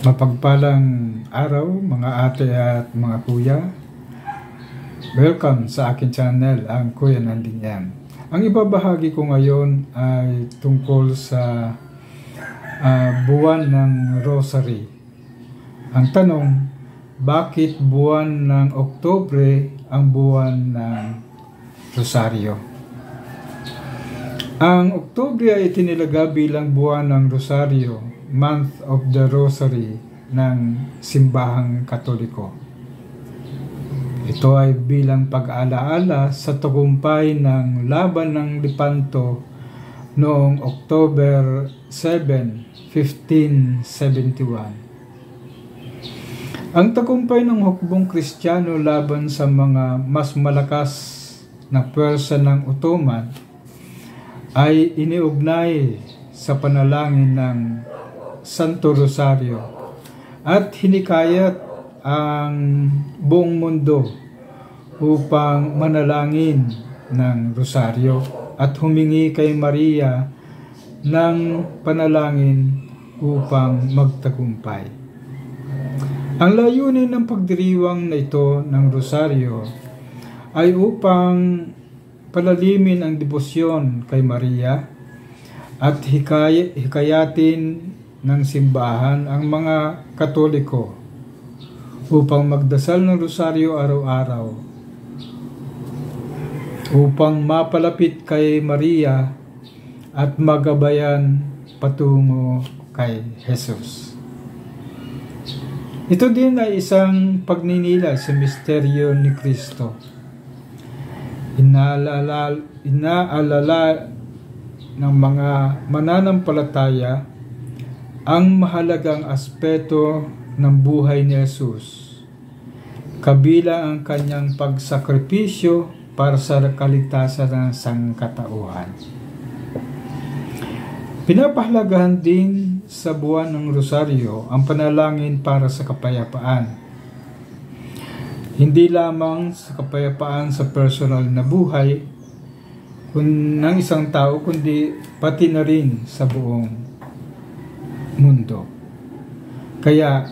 Mapagpalang araw mga ate at mga kuya. Welcome sa akin channel, ang Kuya Nanding yan. Ang ibabahagi ko ngayon ay tungkol sa buwan ng Rosary. Ang tanong, bakit buwan ng Oktubre ang buwan ng Rosaryo? Ang Oktubre ay itinilaga bilang buwan ng Rosaryo, Month of the Rosary ng Simbahang Katoliko. Ito ay bilang pag-alaala sa tagumpay ng Laban ng Lepanto noong October 7, 1571. Ang tagumpay ng hukbong Kristiyano laban sa mga mas malakas na pwersa ng Ottoman ay iniugnay sa panalangin ng Santo Rosario at hinikayat ang buong mundo upang manalangin ng Rosaryo at humingi kay Maria ng panalangin upang magtagumpay. Ang layunin ng pagdiriwang na ito ng Rosaryo ay upang palalimin ang debosyon kay Maria at hikayatin ng simbahan ang mga Katoliko upang magdasal ng Rosaryo araw-araw upang mapalapit kay Maria at magabayan patungo kay Jesus. Ito din ay isang pagninilay sa misteryo ni Kristo. Inaalala ng mga mananampalataya ang mahalagang aspeto ng buhay ni Jesus, kabilang ang kanyang pagsakripisyo para sa kaligtasan ng sangkatauhan. Pinapahalagahan din sa buwan ng Rosaryo ang panalangin para sa kapayapaan. Hindi lamang sa kapayapaan sa personal na buhay ng isang tao, kundi pati na rin sa buong mundo. Kaya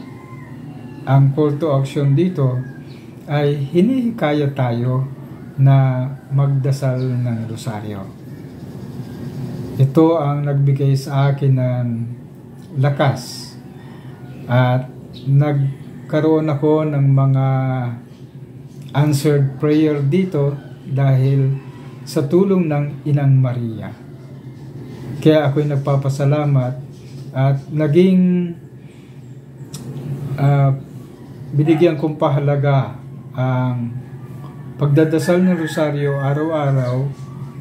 ang call to action dito ay hinihikaya tayo na magdasal ng Rosaryo. Ito ang nagbigay sa akin ng lakas at nagkaroon ako ng mga answered prayer dito dahil sa tulong ng Inang Maria. Kaya ako'y nagpapasalamat at naging binigyan kong pahalaga ang pagdadasal ng Rosaryo araw-araw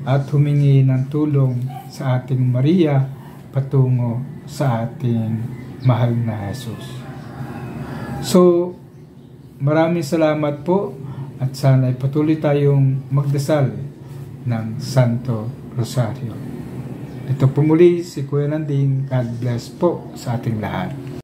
at humingi ng tulong sa ating Maria patungo sa ating mahal na Jesus. So, maraming salamat po at sana ay patuloy tayong magdasal ng Santo Rosario. Ito po muli si Kuya Nanding. God bless po sa ating lahat.